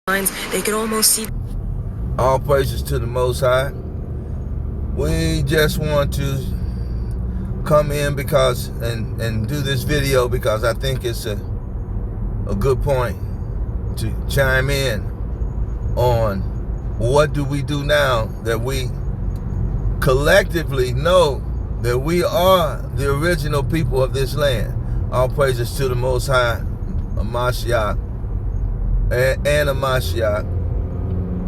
They could almost see. All praises to the Most High. We just want to come in because and do this video because I think it's a good point to chime in on what do we do now that we collectively know that we are the original people of this land. All praises to the Most High, Mashiach, and Mashiach,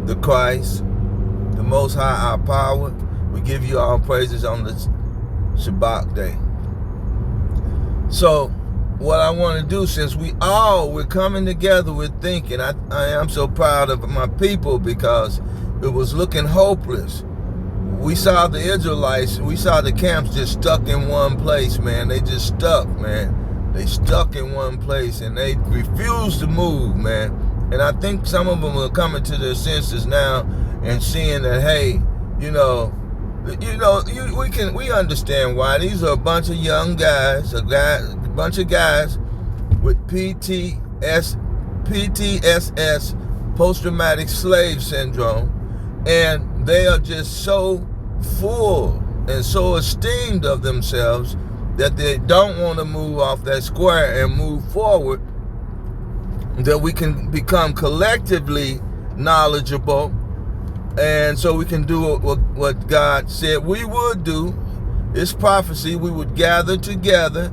the Christ, the Most High, our power. We give you all praises on this Shabbat day. So what I want to do, since we're coming together, we're thinking, I am so proud of my people because it was looking hopeless. We saw the Israelites, we saw the camps just stuck in one place, man. They just stuck, man. They stuck in one place and they refused to move, man. And I think some of them are coming to their senses now and seeing that, hey, we understand why. These are a bunch of young guys, a bunch of guys with PTSS, post-traumatic slave syndrome, and they are just so full and so esteemed of themselves that they don't want to move off that square and move forward, that we can become collectively knowledgeable, and so we can do what God said we would do. It's prophecy. We would gather together,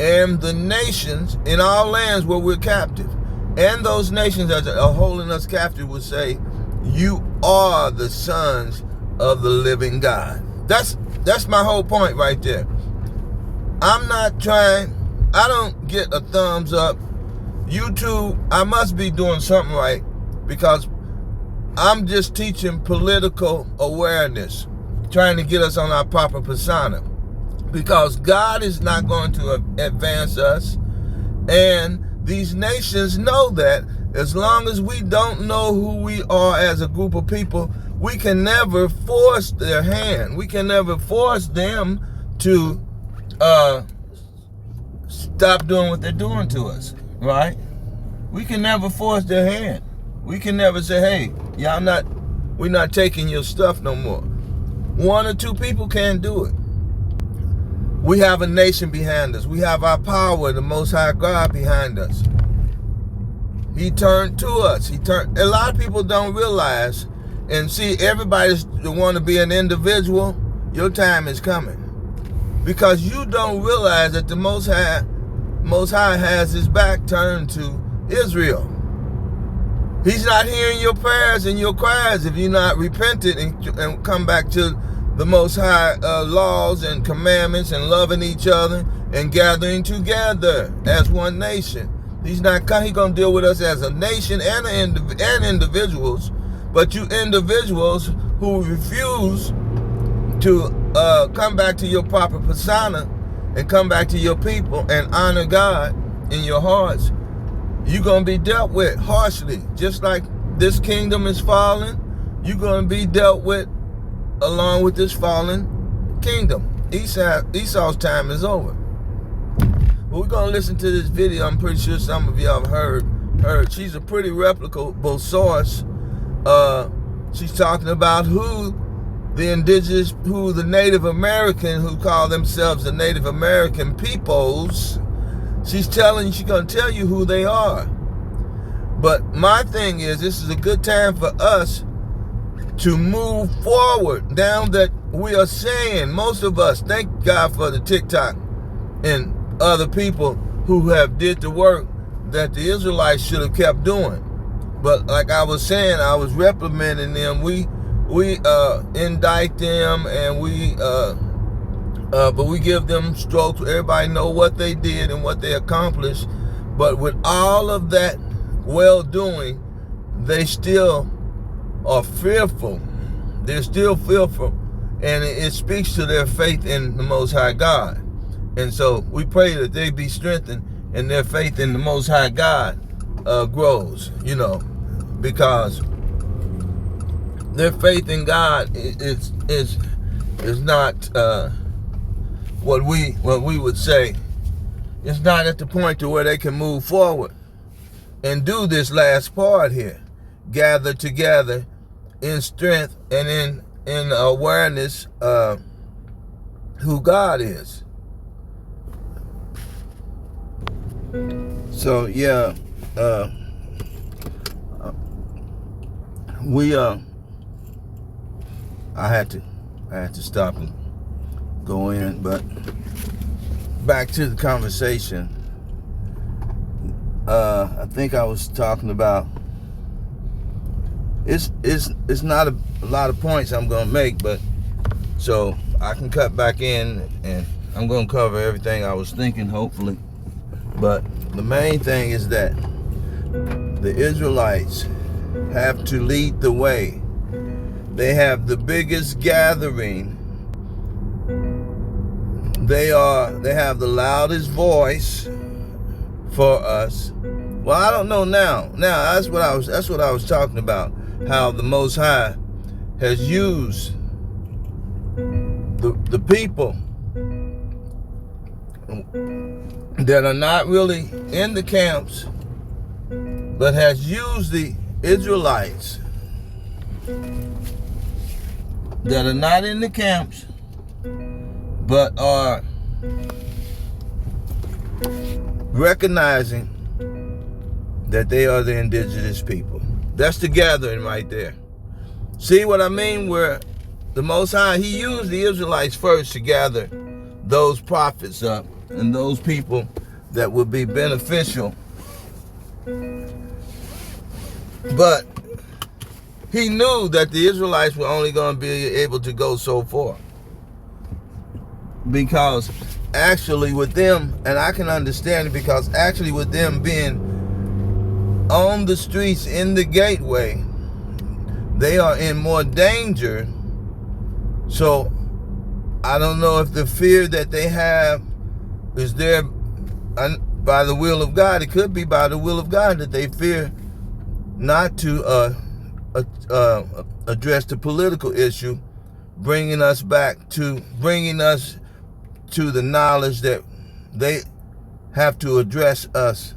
and the nations in all lands where we're captive, and those nations that are holding us captive would say, you are the sons of the living God. That's my whole point right there. I don't get a thumbs up. YouTube, I must be doing something right because I'm just teaching political awareness, trying to get us on our proper persona, because God is not going to advance us, and these nations know that. As long as we don't know who we are as a group of people, we can never force their hand. We can never force them to stop doing what they're doing to us, right? We can never force their hand. We can never say, hey, we're not taking your stuff no more. One or two people can't do it. We have a nation behind us. We have our power, the Most High God behind us. He turned to us. A lot of people don't realize, and see, everybody's want to be an individual. Your time is coming. Because you don't realize that the Most High has his back turned to Israel. He's not hearing your prayers and your cries if you're not repentant and come back to the Most High laws and commandments and loving each other and gathering together as one nation. He's going to deal with us as a nation and individuals, but you individuals who refuse to come back to your proper persona and come back to your people and honor God in your hearts, you're going to be dealt with harshly. Just like this kingdom is falling, you're going to be dealt with along with this fallen kingdom. Esau's time is over. But we're going to listen to this video. I'm pretty sure some of y'all have heard. She's a pretty replicable source. She's talking about who the indigenous, who the Native American, who call themselves the Native American peoples. She's going to tell you who they are. But my thing is, this is a good time for us to move forward. Now that we are saying, most of us, thank God for the TikTok and other people who have did the work that the Israelites should have kept doing. But like I was saying, I was reprimanding them. We indict them, and but we give them strokes. Everybody know what they did and what they accomplished. But with all of that well-doing, they still are fearful. They're still fearful, and it speaks to their faith in the Most High God. And so we pray that they be strengthened and their faith in the Most High God grows, because their faith in God is not what we would say. It's not at the point to where they can move forward and do this last part here. gather together in strength and in awareness of who God is. So yeah, I had to stop and go in, but back to the conversation. I think I was talking about it's not a lot of points I'm gonna make, but so I can cut back in and I'm gonna cover everything I was thinking, hopefully. But the main thing is that the Israelites have to lead the way. They have the biggest gathering. They have the loudest voice for us. Well, I don't know now. Now that's what I was talking about. How the Most High has used the people that are not really in the camps, but has used the Israelites that are not in the camps, but are recognizing that they are the indigenous people. That's the gathering right there. See what I mean? Where the Most High, he used the Israelites first to gather those prophets up and those people that would be beneficial. But he knew that the Israelites were only going to be able to go so far. Because actually with them, and I can understand it, because actually with them being on the streets in the gateway, they are in more danger. So I don't know if the fear that they have is there by the will of God. It could be by the will of God that they fear not to address the political issue, bringing us to the knowledge that they have to address us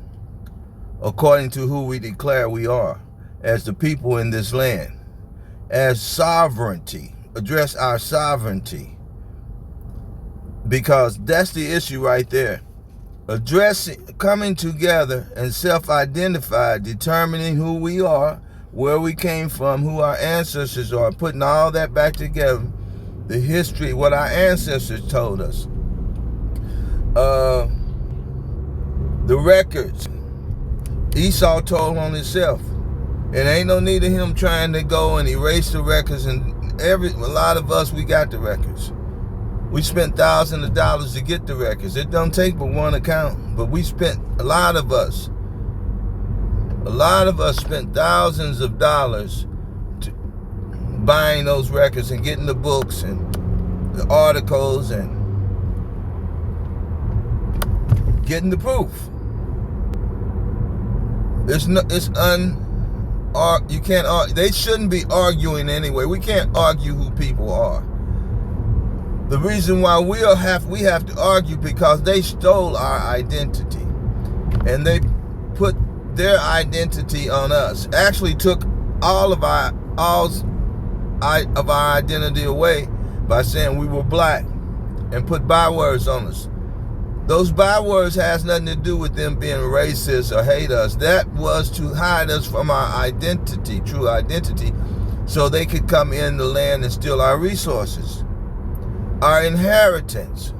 according to who we declare we are as the people in this land, as sovereignty, address our sovereignty, because that's the issue right there. Addressing, coming together and self-identify, determining who we are, where we came from, who our ancestors are, putting all that back together, the history, what our ancestors told us, the records. Esau told on himself, and ain't no need of him trying to go and erase the records. And a lot of us, we got the records. We spent thousands of dollars to get the records. It don't take but one account, but we spent, a lot of us spent thousands of dollars to buying those records and getting the books and the articles and getting the proof. You can't argue. They shouldn't be arguing anyway. We can't argue who people are. The reason why we have to argue because they stole our identity, and they put their identity on us. Actually, took all of our identity away by saying we were black, and put bywords on us. Those bywords has nothing to do with them being racist or hate us. That was to hide us from our identity, true identity, so they could come in the land and steal our resources, our inheritance.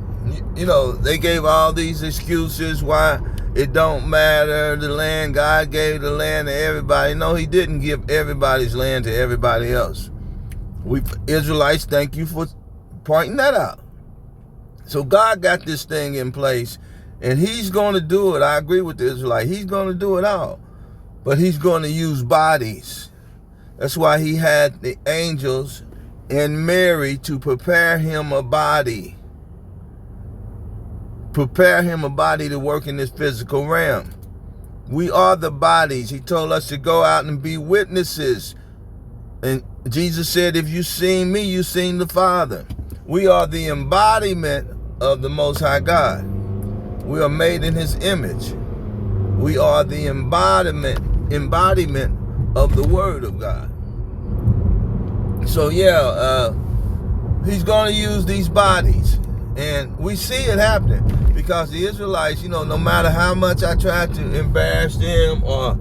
You know, they gave all these excuses why it don't matter, the land, God gave the land to everybody. No, he didn't give everybody's land to everybody else. We Israelites, thank you for pointing that out. So God got this thing in place, and he's going to do it. I agree with the Israelite. He's going to do it all. But he's going to use bodies. That's why he had the angels and Mary to prepare him a body. Prepare him a body to work in this physical realm. We are the bodies. He told us to go out and be witnesses. And Jesus said, if you seen me, you seen the Father. We are the embodiment of the Most High God. We are made in his image. We are the embodiment of the word of God. So yeah, he's going to use these bodies. And we see it happening because the Israelites, no matter how much I tried to embarrass them or,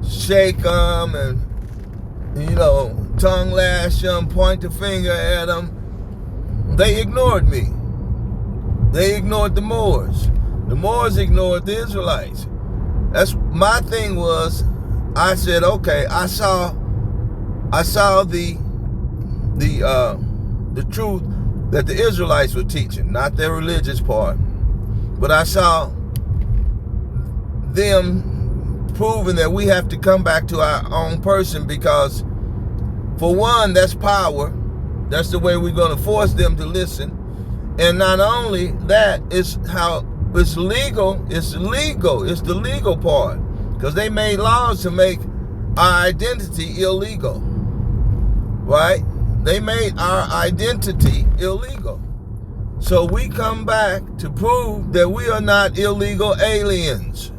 shake them and, tongue lash them, point the finger at them, they ignored me. They ignored the Moors. The Moors ignored the Israelites. That's my thing was, I said, okay, I saw the truth that the Israelites were teaching, not their religious part, but I saw them proving that we have to come back to our own person because, for one, that's power. That's the way we're going to force them to listen. And not only that, it's how it's legal. It's legal. It's the legal part because they made laws to make our identity illegal, right? They made our identity illegal. So we come back to prove that we are not illegal aliens.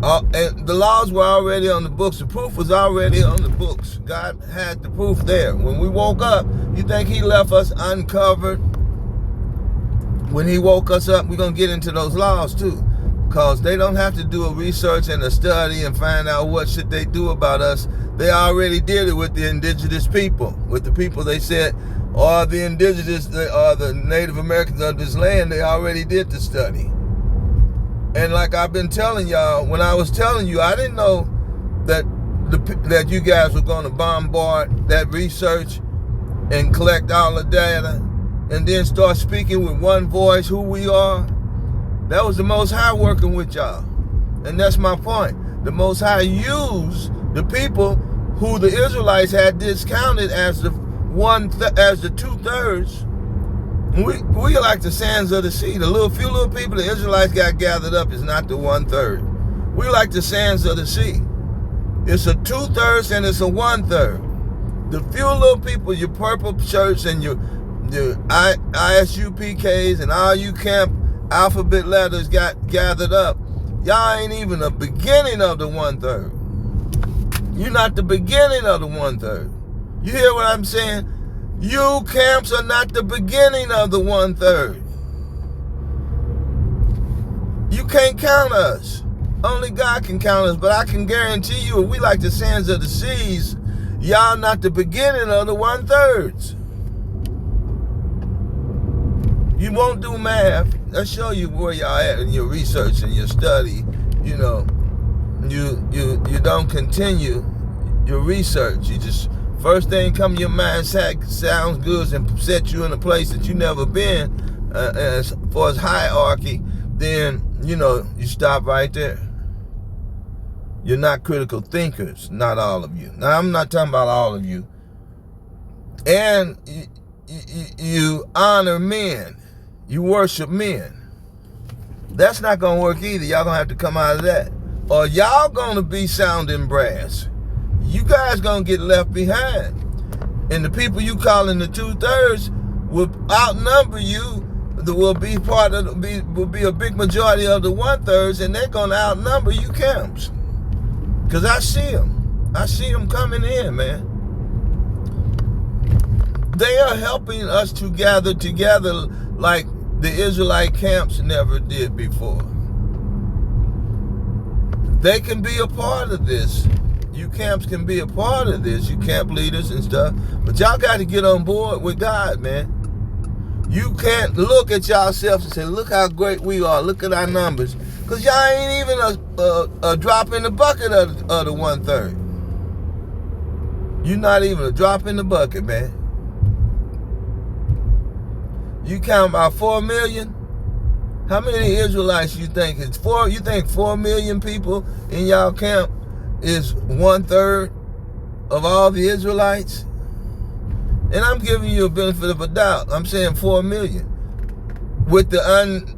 And the laws were already on the books. The proof was already on the books. God had the proof there. When we woke up, you think he left us uncovered? When he woke us up, we're going to get into those laws too. Because they don't have to do a research and a study and find out what should they do about us. They already did it with the indigenous people, with the people they said are the indigenous, are the Native Americans of this land. They already did the study. And like I've been telling y'all, when I was telling you, I didn't know that you guys were going to bombard that research and collect all the data and then start speaking with one voice who we are. That was the Most High working with y'all. And that's my point. The Most High used the people who the Israelites had discounted as the 2/3. We are like the sands of the sea. The few little people the Israelites got gathered up is not the 1/3. We like the sands of the sea. It's a 2/3 and it's a 1/3. The few little people, your purple shirts and your ISUPKs and all you camp alphabet letters got gathered up. Y'all ain't even the beginning of the 1/3. You're not the beginning of the 1/3. You hear what I'm saying? You camps are not the beginning of the 1/3. You can't count us. Only God can count us, but I can guarantee you, if we like the sands of the seas, y'all not the beginning of the 1/3. You won't do math. Let's show you where y'all at in your research and your study. You don't continue your research. You just, first thing come to your mind sounds good and set you in a place that you never been as far as hierarchy, then, you stop right there. You're not critical thinkers, not all of you. Now, I'm not talking about all of you. And you honor men. You worship men. That's not going to work either. Y'all going to have to come out of that. Or y'all going to be sounding brass. You guys going to get left behind. And the people you calling the 2/3 will outnumber you. Will be a big majority of the 1/3, and they're going to outnumber you camps. Because I see them. I see them coming in, man. They are helping us to gather together like the Israelite camps never did before. They can be a part of this. You camps can be a part of this, you camp leaders and stuff. But y'all got to get on board with God, man. You can't look at yourselves and say, look how great we are, look at our numbers. Because y'all ain't even a drop in the bucket of the 1/3. You're not even a drop in the bucket, man. You count about 4 million? How many Israelites you think it's 4? You think 4 million people in y'all camp is 1/3 of all the Israelites? And I'm giving you a benefit of a doubt. I'm saying 4 million. With the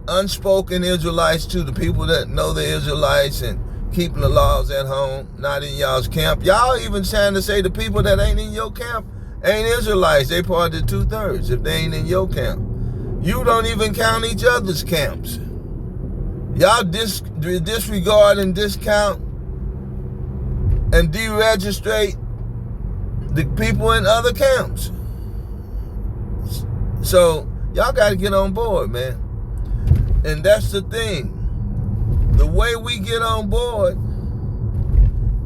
unspoken Israelites too, the people that know the Israelites and keeping the laws at home, not in y'all's camp. Y'all even trying to say the people that ain't in your camp ain't Israelites. They part of the 2/3 if they ain't in your camp. You don't even count each other's camps. Y'all disregard and discount and deregistrate the people in other camps. So y'all got to get on board, man. And that's the thing. The way we get on board,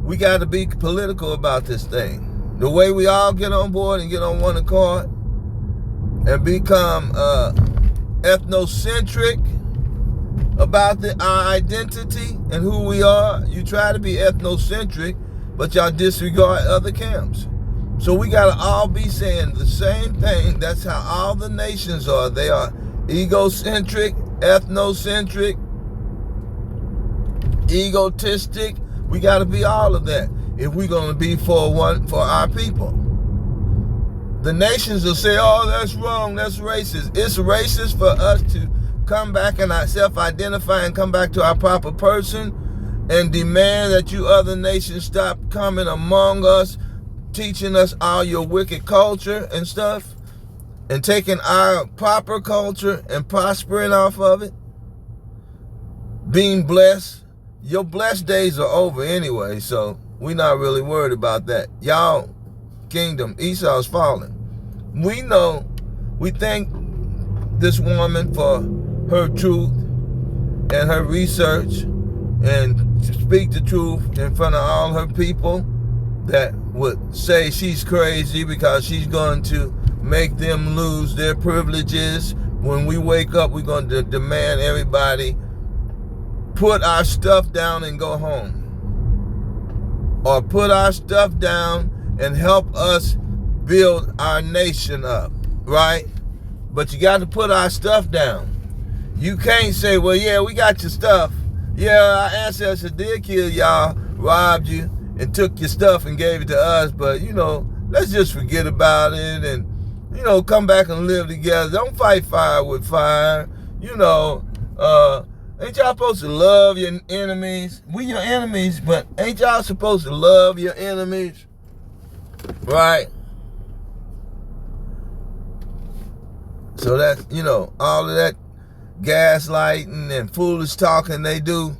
we got to be political about this thing. The way we all get on board and get on one accord and become ethnocentric about our identity and who we are. You try to be ethnocentric, but y'all disregard other camps. So we got to all be saying the same thing. That's how all the nations are. They are egocentric, ethnocentric, egotistic. We got to be all of that if we're going to be for our people. The nations will say, oh, that's wrong, that's racist. It's racist for us to come back and self-identify and come back to our proper person and demand that you other nations stop coming among us, teaching us all your wicked culture and stuff, and taking our proper culture and prospering off of it, being blessed. Your blessed days are over anyway, so we're not really worried about that. Y'all kingdom, Esau's fallen. We know, we thank this woman for her truth and her research and to speak the truth in front of all her people that would say she's crazy because she's going to make them lose their privileges. When we wake up, we're going to demand everybody put our stuff down and go home. Or put our stuff down and help us build our nation up, right? But you got to put our stuff down. You can't say, well, yeah, we got your stuff. Yeah, our ancestors did kill y'all, robbed you, and took your stuff and gave it to us. But, let's just forget about it and, come back and live together. Don't fight fire with fire. Ain't y'all supposed to love your enemies? We your enemies, but ain't y'all supposed to love your enemies? Right? So that's, all of that gaslighting and foolish talking they do.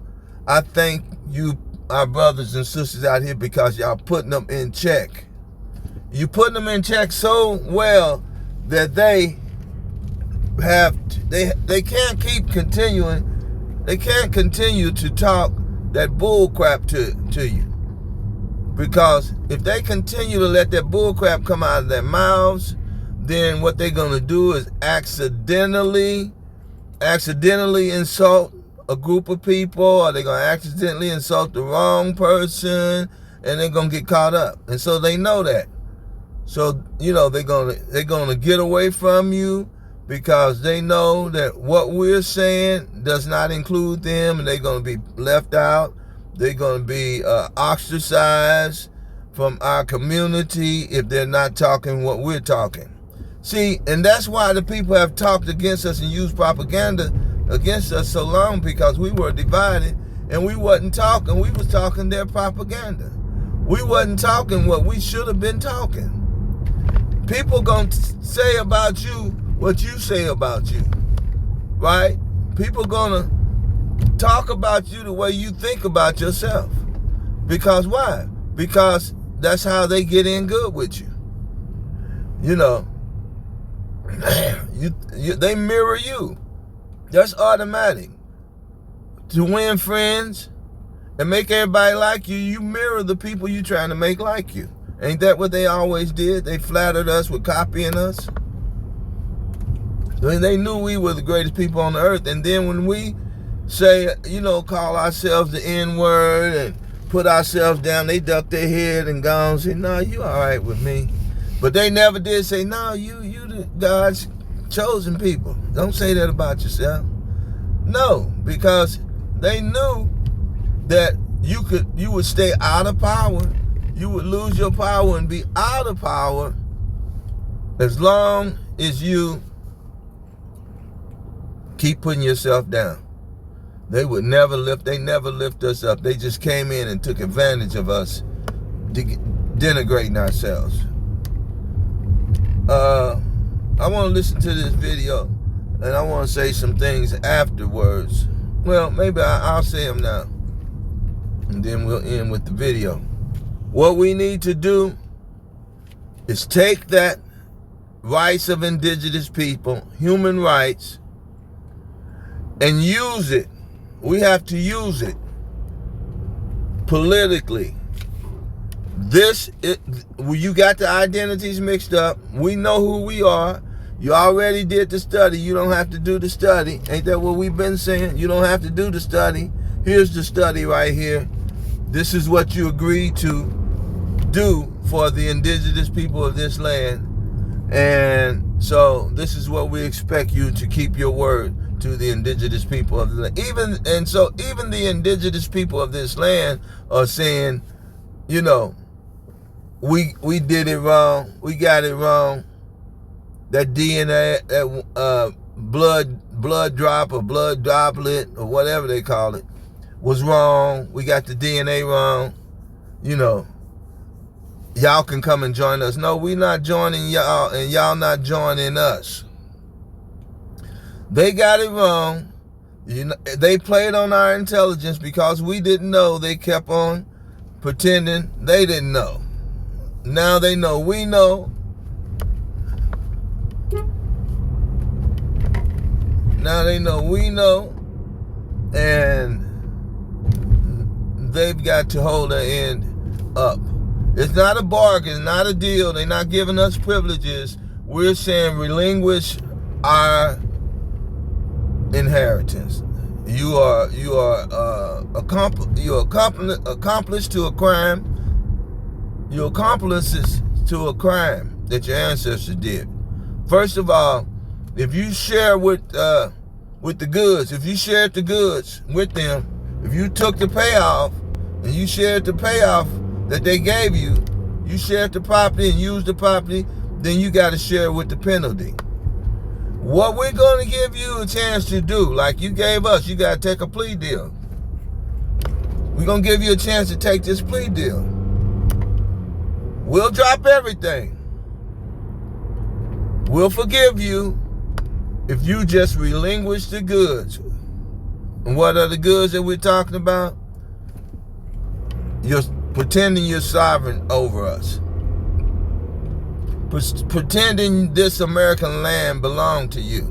I thank you, our brothers and sisters out here, because y'all putting them in check. You putting them in check so well that they can't keep continuing. They can't continue to talk that bull crap to you. Because if they continue to let that bull crap come out of their mouths, then what they're going to do is accidentally insult a group of people, or they're going to accidentally insult the wrong person, and they're going to get caught up. And so they know that. So, they're going to get away from you, because they know that what we're saying does not include them, and they're going to be left out. They're going to be ostracized from our community if they're not talking what we're talking. See, and that's why the people have talked against us and used propaganda against us so long, because we were divided and we wasn't talking. We was talking their propaganda. We wasn't talking what we should have been talking. People going to say about you what you say about you, right? People gonna talk about you the way you think about yourself. Because why? Because that's how they get in good with you. They mirror you. That's automatic. To win friends and make everybody like you, you mirror the people you trying to make like you. Ain't that what they always did? They flattered us with copying us. They knew we were the greatest people on the earth. And then when we say, call ourselves the N-word and put ourselves down, they duck their head and go and say, no, you all right with me. But they never did say, no, you the God's chosen people. Don't say that about yourself. No, because they knew that you would stay out of power. You would lose your power and be out of power as long as you keep putting yourself down. They never lift us up. They just came in and took advantage of us, denigrating ourselves. I want to listen to this video, and I want to say some things afterwards. Well, maybe I'll say them now, and then we'll end with the video. What we need to do is take that rights of indigenous people, human rights, and use it. We have to use it politically. You got the identities mixed up. We know who we are. You already did the study. You don't have to do the study. Ain't that what we've been saying? You don't have to do the study. Here's the study right here. This is what you agreed to do for the indigenous people of this land. And so this is what we expect you to keep your word to the indigenous people of the land. Even the indigenous people of this land are saying, you know, we did it wrong. We got it wrong. That DNA, that blood drop or blood droplet or whatever they call it, was wrong. We got the DNA wrong. You know, y'all can come and join us. No, we're not joining y'all, and y'all not joining us. They got it wrong. You know, they played on our intelligence because we didn't know. They kept on pretending they didn't know. Now they know we know. Now they know we know. And they've got to hold their end up. It's not a bargain, not a deal. They're not giving us privileges. We're saying relinquish our inheritance. You are accomplice to a crime. You're accomplices to a crime that your ancestors did. First of all, if you share with the goods, if you shared the goods with them, if you took the payoff and you shared the payoff that they gave you, you shared the property and used the property, then you got to share with the penalty. What we're going to give you a chance to do, like you gave us, you got to take a plea deal. We're going to give you a chance to take this plea deal. We'll drop everything. We'll forgive you if you just relinquish the goods. And what are the goods that we're talking about? You're pretending you're sovereign over us. Pretending this American land belonged to you.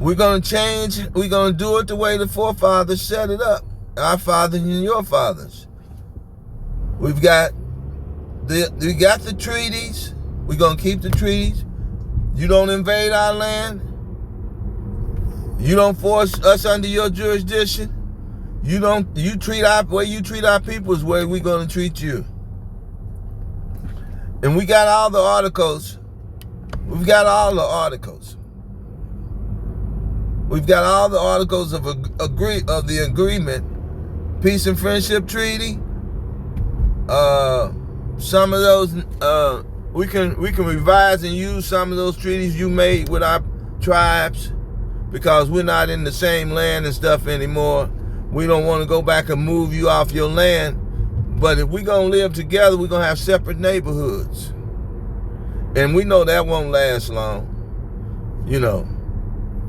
We're going to change. We're going to do it the way the forefathers set it up. Our fathers and your fathers. We got the treaties. We're going to keep the treaties. You don't invade our land. You don't force us under your jurisdiction. You treat our way you treat our people is the way we're going to treat you. And we got all the articles. We've got all the articles. We've got all the articles of the agreement, peace and friendship treaty. Some of those we can revise and use some of those treaties you made with our tribes because we're not in the same land and stuff anymore. We don't want to go back and move you off your land. But if we're going to live together, we're going to have separate neighborhoods. And we know that won't last long. You know,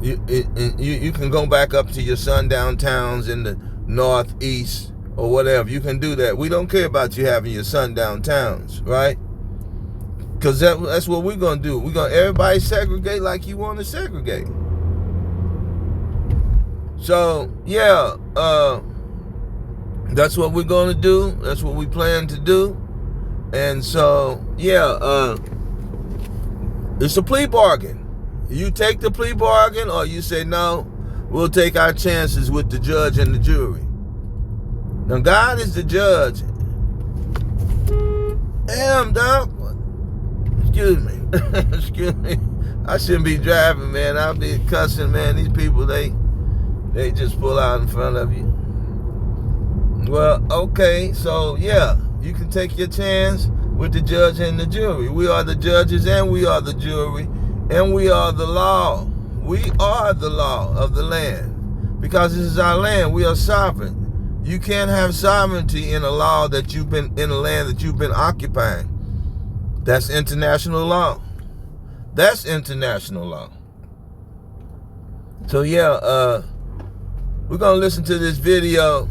you can go back up to your sundown towns in the northeast or whatever. You can do that. We don't care about you having your sundown towns, right? Because that's what we're going to do. We're going to everybody segregate like you want to segregate. So, yeah, that's what we're going to do. That's what we plan to do. And so, yeah, it's a plea bargain. You take the plea bargain or you say, no, we'll take our chances with the judge and the jury. Now, God is the judge. Damn, dog. Excuse me. Excuse me. I shouldn't be driving, man. I'll be cussing, man. These people, they just pull out in front of you. Well, okay, so yeah, you can take your chance with the judge and the jury. We are the judges and we are the jury and we are the law. We are the law of the land because this is our land. We are sovereign. You can't have sovereignty in a law that you've been in a land that you've been occupying. That's international law. That's international law. So yeah, we're gonna listen to this video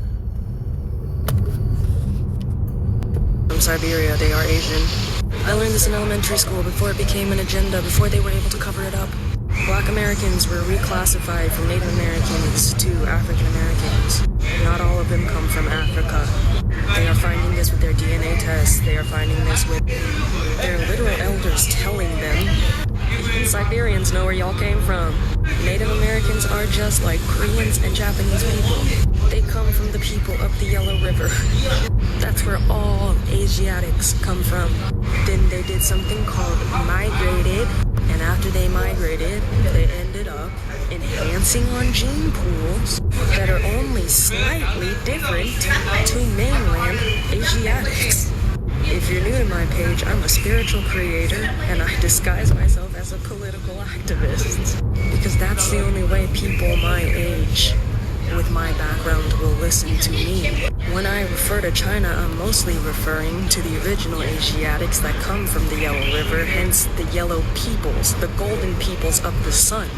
from Siberia, they are Asian. I learned this in elementary school before it became an agenda, before they were able to cover it up. Black Americans were reclassified from Native Americans to African Americans. Not all of them come from Africa. They are finding this with their DNA tests. They are finding this with their literal elders telling them. Even Siberians know where y'all came from. Native Americans are just like Koreans and Japanese people. They come from the people of the Yellow River. That's where all Asiatics come from. Then they did something called migrated, and after they migrated, they ended up enhancing on gene pools that are only slightly different to mainland Asiatics. If you're new to my page, I'm a spiritual creator, and I disguise myself as a political activist. Because that's the only way people my age with my background will listen to me. When I refer to China, I'm mostly referring to the original Asiatics that come from the Yellow River, hence the yellow peoples, the golden peoples of the sun.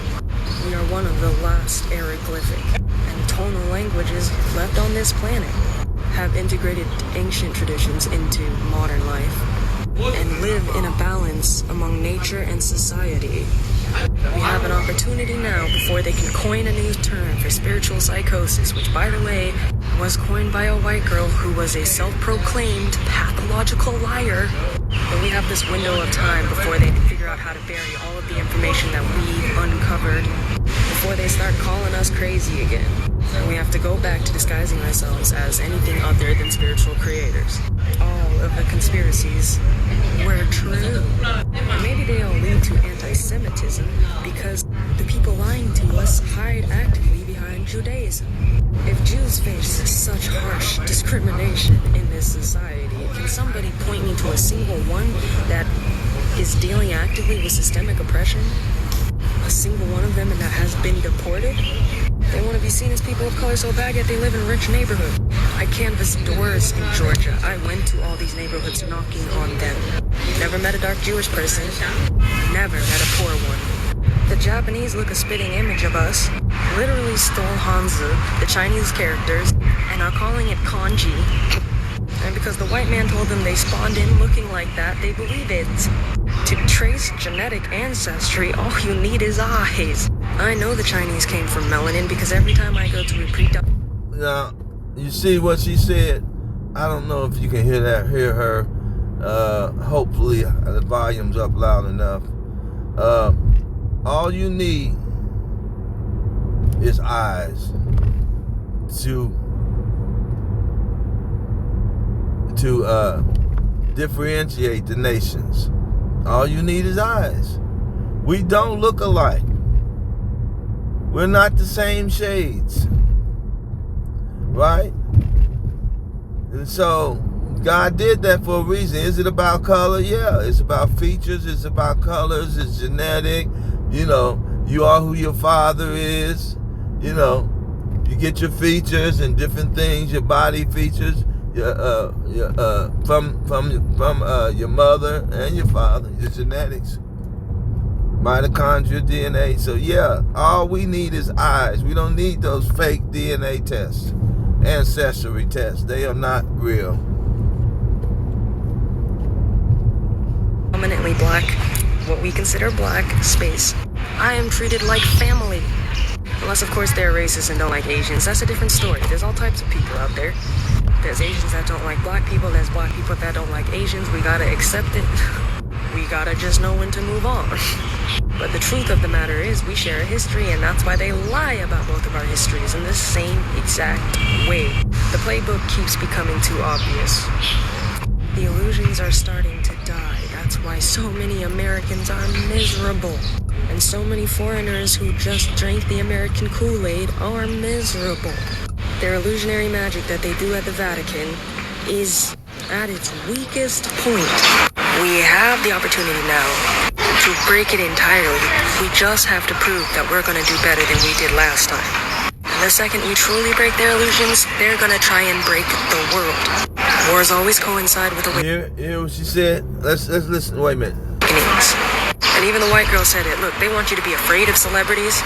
We are one of the last hieroglyphic and tonal languages left on this planet, have integrated ancient traditions into modern life, and live in a balance among nature and society. We have an opportunity now before they can coin a new term for spiritual psychosis, which, by the way, was coined by a white girl who was a self-proclaimed pathological liar. But we have this window of time before they can figure out how to bury all of the information that we've uncovered before they start calling us crazy again. And we have to go back to disguising ourselves as anything other than spiritual creators. All of the conspiracies were true. Maybe they all lead to anti-Semitism because the people lying to us hide actively behind Judaism. If Jews face such harsh discrimination in this society, can somebody point me to a single one that is dealing actively with systemic oppression? A single one of them and that has been deported? They want to be seen as people of color so bad, yet they live in rich neighborhoods. I canvassed doors in Georgia. I went to all these neighborhoods knocking on them. Never met a dark Jewish person. Never met a poor one. The Japanese look a spitting image of us, literally stole Hanzi, the Chinese characters, and are calling it kanji. And because the white man told them they spawned in looking like that, they believe it. To trace genetic ancestry, all you need is eyes. I know the Chinese came from melanin because every time I go to a pre-dump... Now, you see what she said? I don't know if you can hear her. Hopefully the volume's up loud enough. All you need is eyes to differentiate the nations. All you need is eyes. We don't look alike. We're not the same shades. Right? And so God did that for a reason. Is it about color? Yeah. It's about features. It's about colors. It's genetic. You know, you are who your father is. You know, you get your features and different things, your body features, from your mother and your father, your genetics, mitochondria, DNA. So yeah, all we need is eyes. We don't need those fake DNA tests, ancestry tests. They are not real. Prominently black, what we consider black space. I am treated like family. Unless, of course, they're racist and don't like Asians. That's a different story. There's all types of people out there. There's Asians that don't like black people. There's black people that don't like Asians. We gotta accept it. We gotta just know when to move on. But the truth of the matter is we share a history, and that's why they lie about both of our histories in the same exact way. The playbook keeps becoming too obvious. The illusions are starting to die. That's why so many Americans are miserable. And so many foreigners who just drank the American Kool-Aid are miserable. Their illusionary magic that they do at the Vatican is at its weakest point. We have the opportunity now to break it entirely. We just have to prove that we're going to do better than we did last time. And the second we truly break their illusions, they're going to try and break the world. Wars always coincide with the... Hear what she said? Let's listen. Wait a minute. And even the white girl said it. Look, they want you to be afraid of celebrities.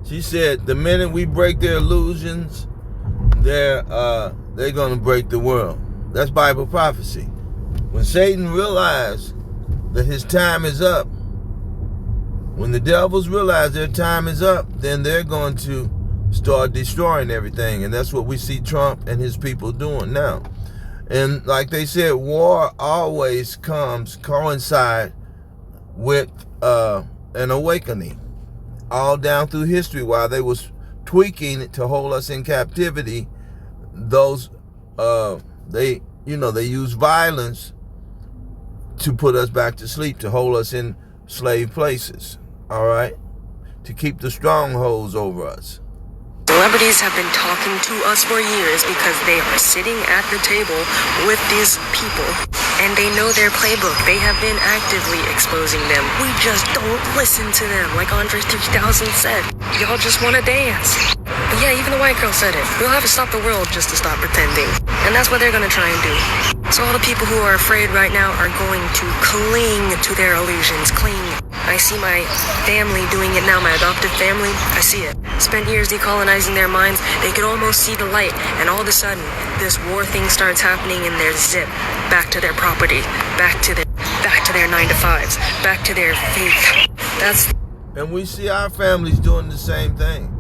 She said the minute we break their illusions, they're gonna break the world. That's Bible prophecy. When Satan realized that his time is up, when the devils realize their time is up, then they're going to start destroying everything. And that's what we see Trump and his people doing now. And like they said, war always coincide with an awakening. All down through history, while they was tweaking to hold us in captivity, those they use violence to put us back to sleep, to hold us in slave places, all right, to keep the strongholds over us. Celebrities have been talking to us for years because they are sitting at the table with these people and they know their playbook. They have been actively exposing them. We just don't listen to them, like Andre 3000 said. Y'all just want to dance. But yeah, even the white girl said it. We'll have to stop the world just to stop pretending. And that's what they're going to try and do. So all the people who are afraid right now are going to cling to their illusions. Cling. I see my family doing it now, my adoptive family. I see it. Spent years decolonizing their minds. They could almost see the light. And all of a sudden, this war thing starts happening and they're zip back to their property, back to their 9-to-5s, back to their faith. And we see our families doing the same thing.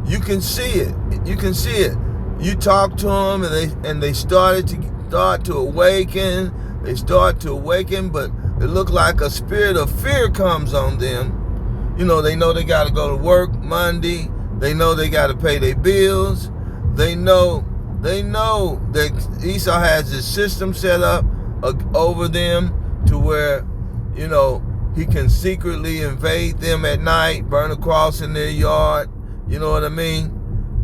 You can see it. You can see it. You talk to them and they start to awaken. They start to awaken, but it looked like a spirit of fear comes on them. You know, they know they got to go to work Monday. They know they got to pay their bills. They know that Esau has this system set up over them to where, you know, he can secretly invade them at night, burn a cross in their yard. You know what I mean?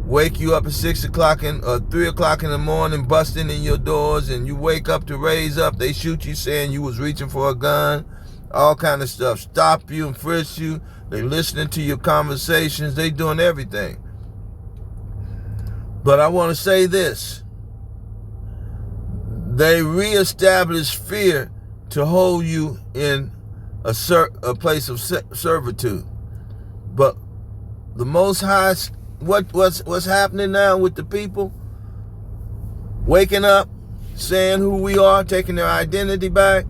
Wake you up at 6 o'clock or 3 o'clock in the morning, busting in your doors, and you wake up to raise up. They shoot you saying you was reaching for a gun, all kind of stuff. Stop you and frisk you. They listening to your conversations. They doing everything. But I want to say this. They reestablish fear to hold you in a place of servitude. But the Most High, what's happening now with the people? Waking up, saying who we are, taking their identity back.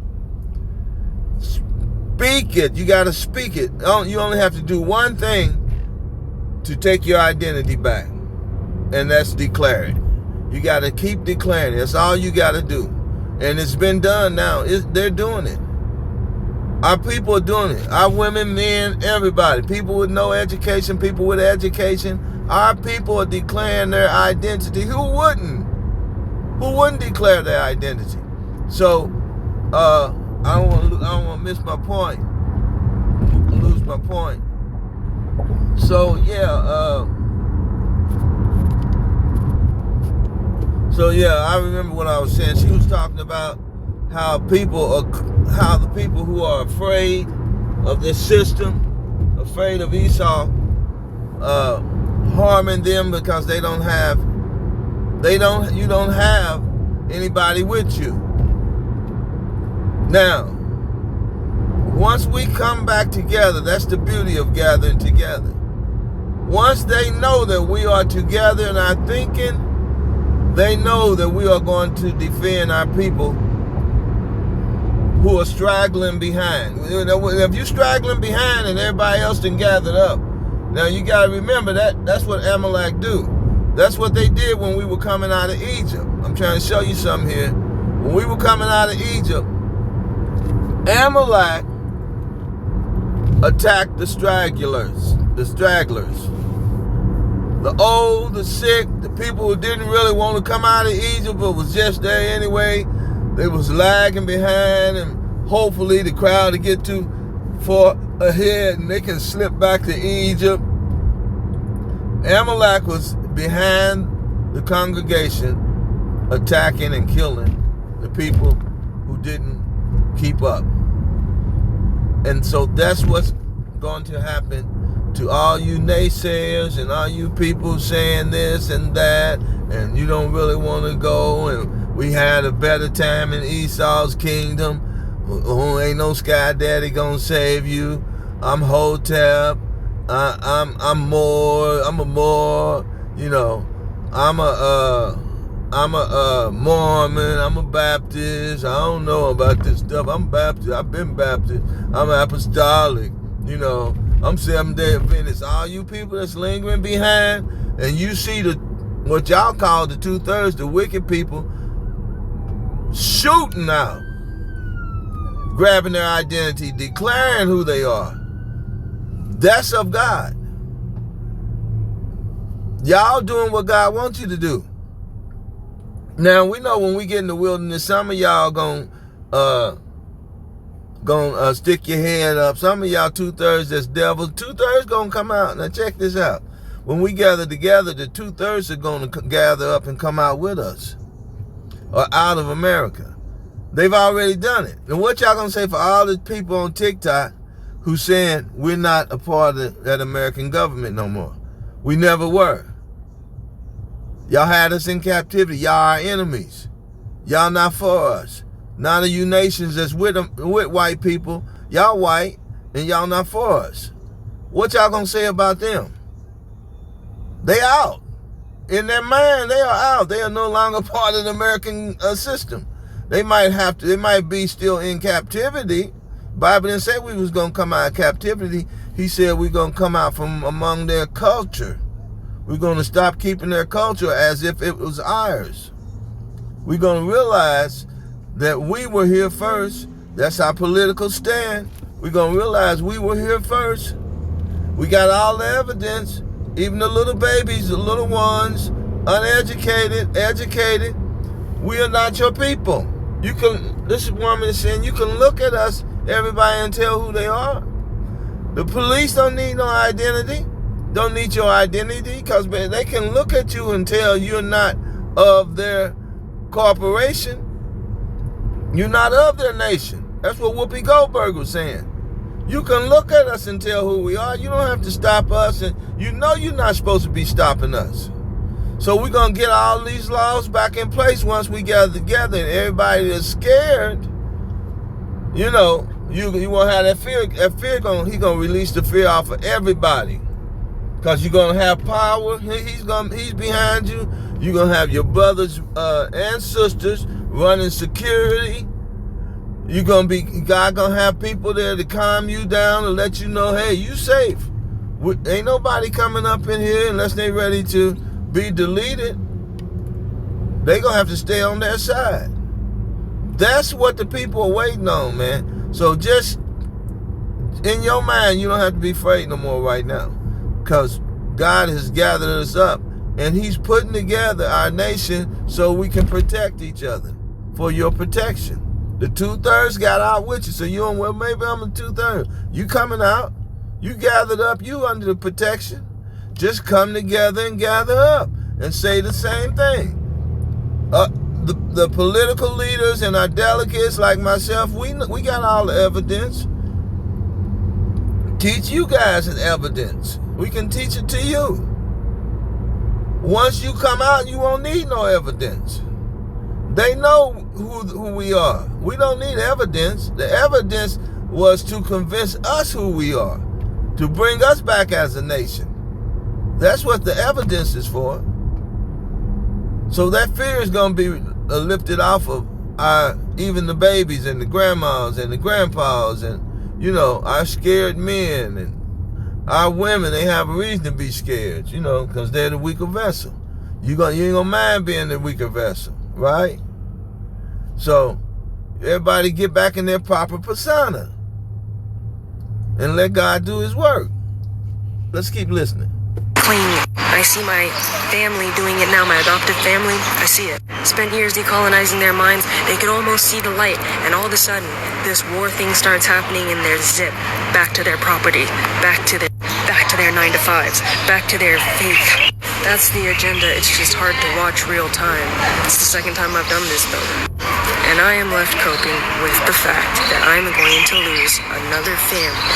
Speak it. You got to speak it. You only have to do one thing to take your identity back, and that's declare it. You got to keep declaring it. That's all you got to do. And it's been done now. They're doing it. Our people are doing it. Our women, men, everybody. People with no education, people with education. Our people are declaring their identity. Who wouldn't? Who wouldn't declare their identity? So, I don't want to miss my point. Lose my point. So yeah, I remember what I was saying. She was talking about how the people who are afraid of this system, afraid of Esau harming them because you don't have anybody with you. Now, once we come back together, that's the beauty of gathering together. Once they know that we are together in our thinking, they know that we are going to defend our people who are straggling behind. If you're straggling behind and everybody else done gathered up, now you got to remember that's what Amalek do. That's what they did when we were coming out of Egypt. I'm trying to show you something here. When we were coming out of Egypt, Amalek attacked the stragglers, the old, the sick, the people who didn't really want to come out of Egypt but was just there anyway. They was lagging behind, and hopefully the crowd to get too far ahead and they can slip back to Egypt. Amalek was behind the congregation, attacking and killing the people who didn't keep up. And so that's what's going to happen to all you naysayers and all you people saying this and that, and you don't really want to go, and we had a better time in Esau's kingdom. Ain't no sky daddy gonna save you. I'm Hotep. I'm a more, you know, I'm I'm a Mormon, I'm a Baptist, I don't know about this stuff. I'm Baptist, I've been Baptist, I'm apostolic, you know, I'm Seventh-day Adventist. All you people that's lingering behind, and you see what y'all call the 2/3, the wicked people, shooting out, grabbing their identity, declaring who they are. That's of God. Y'all doing what God wants you to do. Now, we know when we get in the wilderness, some of y'all gonna stick your hand up. Some of y'all 2/3 that's devils. 2/3 gonna come out. Now check this out. When we gather together, the 2/3 are gonna gather up and come out with us, or out of America. They've already done it. And what y'all gonna say for all the people on TikTok who saying we're not a part of that American government no more? We never were. Y'all had us in captivity. Y'all are enemies. Y'all not for us. None of you nations that's with white people, y'all white, and y'all not for us. What y'all gonna say about them? They out. In their mind, they are out. They are no longer part of the American system. They might be still in captivity. Bible didn't say we was gonna come out of captivity. He said we're gonna come out from among their culture. We're going to stop keeping their culture as if it was ours. We're going to realize that we were here first. That's our political stand. We're going to realize we were here first. We got all the evidence, even the little babies, the little ones, uneducated, educated. We are not your people. This woman is saying, you can look at us, everybody, and tell who they are. The police don't need no identity. Don't need your identity, because they can look at you and tell you're not of their corporation. You're not of their nation. That's what Whoopi Goldberg was saying. You can look at us and tell who we are. You don't have to stop us, and you know you're not supposed to be stopping us. So we're going to get all these laws back in place once we gather together, and everybody that's scared, you know, you won't have that fear. That fear, he's going to release the fear off of everybody. Because you're going to have power. He's behind you. You're going to have your brothers and sisters running security. God going to have people there to calm you down and let you know, hey, you safe. Ain't nobody coming up in here unless they ready to be deleted. They going to have to stay on their side. That's what the people are waiting on, man. So just in your mind, you don't have to be afraid no more right now. Because God has gathered us up, and he's putting together our nation so we can protect each other, for your protection. The 2/3 got out with you, so you don't, well, maybe I'm a 2/3. You coming out, you gathered up, you under the protection. Just come together and gather up and say the same thing. The political leaders and our delegates like myself, we got all the evidence. Teach you guys the evidence. We can teach it to you. Once you come out, you won't need no evidence. They know who we are. We don't need evidence. The evidence was to convince us who we are, to bring us back as a nation. That's what the evidence is for. So that fear is going to be lifted off of even the babies and the grandmas and the grandpas and, you know, our scared men and our women. They have a reason to be scared, you know, because they're the weaker vessel. You ain't gonna mind being the weaker vessel, right? So everybody get back in their proper persona and let God do his work. Let's keep listening. Plainly, I see my family doing it now, my adoptive family. I see it. Spent years decolonizing their minds. They could almost see the light, and all of a sudden, this war thing starts happening, and they're zip back to their property, back to their 9-to-5s, back to their faith. That's the agenda. It's just hard to watch real time. It's the second time I've done this, though. And I am left coping with the fact that I'm going to lose another family.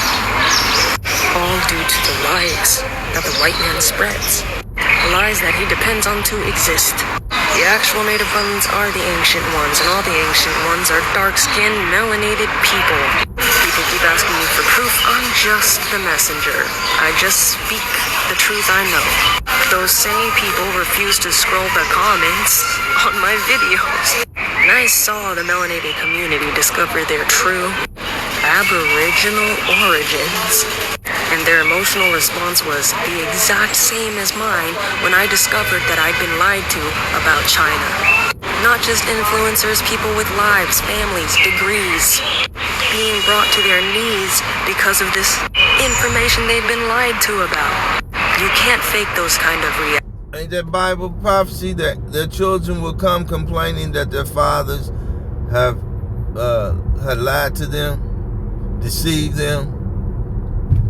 All due to the lies that the white man spreads. The lies that he depends on to exist. The actual native ones are the ancient ones, and all the ancient ones are dark-skinned, melanated people. People keep asking me for proof. I'm just the messenger. I just speak the truth I know. those same people refuse to scroll the comments on my videos. And I saw the melanated community discover their true Aboriginal origins. And their emotional response was the exact same as mine when I discovered that I'd been lied to about China. Not just influencers, people with lives, families, degrees, being brought to their knees because of this information they've been lied to about. You can't fake those kind of reactions. Ain't that Bible prophecy that their children will come complaining that their fathers have had lied to them, deceived them,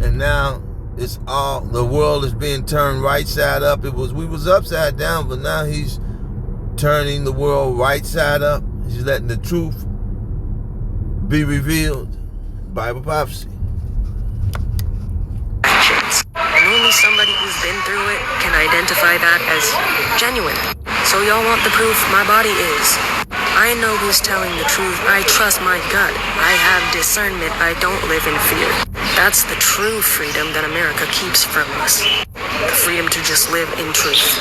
and now it's all, the world is being turned right side up. We was upside down, but now he's turning the world right side up. He's letting the truth be revealed. Bible prophecy. And only somebody who's been through it can identify that as genuine. So y'all want the proof? My body is. I know who's telling the truth. I trust my gut. I have discernment. I don't live in fear. That's the true freedom that America keeps from us. The freedom to just live in truth.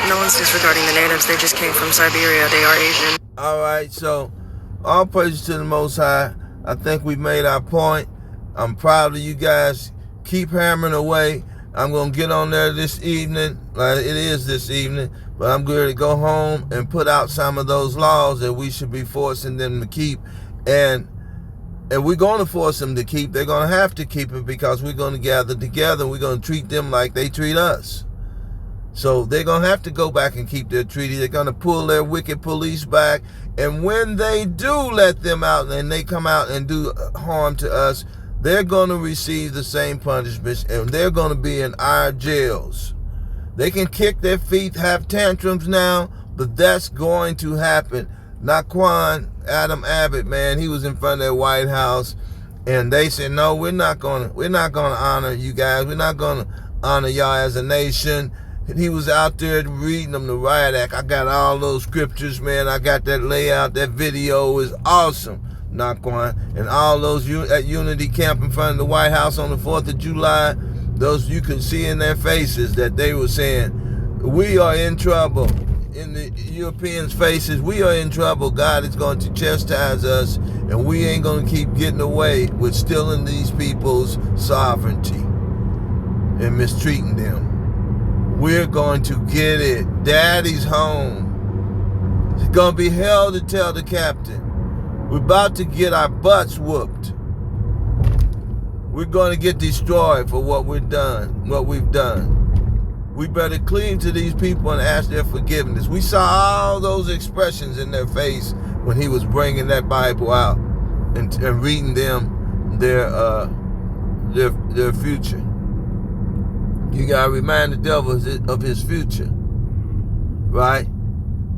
No one's disregarding the natives. They just came from Siberia. They are Asian. All right, so all praises to the Most High. I think we've made our point. I'm proud of you guys. Keep hammering away. I'm going to get on there this evening. It is this evening. But I'm going to go home and put out some of those laws that we should be forcing them to keep. And we're going to force them to keep. They're going to have to keep it because we're going to gather together. We're going to treat them like they treat us. So they're going to have to go back and keep their treaty. They're going to pull their wicked police back. And when they do let them out and they come out and do harm to us, they're going to receive the same punishments, and they're going to be in our jails. They can kick their feet, have tantrums now, but that's going to happen. Adam Abbott, man, he was in front of that White House, and they said, no, we're not going to honor you guys. We're not going to honor y'all as a nation. And he was out there reading them the riot act. I got all those scriptures, man. I got that layout. That video is awesome. And all those at Unity Camp in front of the White House on the 4th of July, those you can see in their faces that they were saying, we are in trouble. In the Europeans' faces, we are in trouble. God is going to chastise us, and we ain't going to keep getting away with stealing these people's sovereignty and mistreating them. We're going to get it. Daddy's home. It's going to be hell to tell the captain. We're about to get our butts whooped. We're going to get destroyed for what we've done. We better cleave to these people and ask their forgiveness. We saw all those expressions in their face when he was bringing that Bible out and reading them their future. You got to remind the devil of his future, right?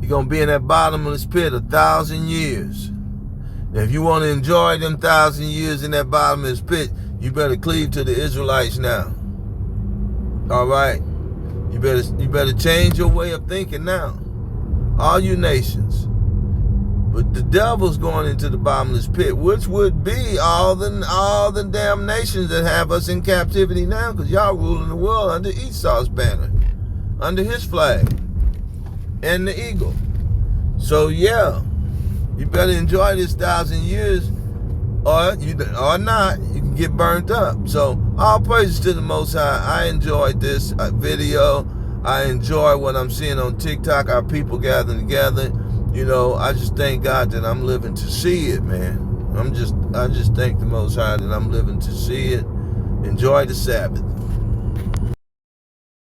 You're going to be in that bottomless pit 1,000 years. Now, if you want to enjoy them 1,000 years in that bottomless pit, you better cleave to the Israelites now. All right? You better change your way of thinking now. All you nations. But the devil's going into the bottomless pit, which would be all the damn nations that have us in captivity now, because y'all ruling the world under Esau's banner, under his flag, and the eagle. So yeah. You better enjoy this 1,000 years, or not. You can get burnt up. So all praises to the Most High. I enjoyed this video. I enjoy what I'm seeing on TikTok. Our people gathering together. You know, I just thank God that I'm living to see it, man. I just thank the Most High that I'm living to see it. Enjoy the Sabbath.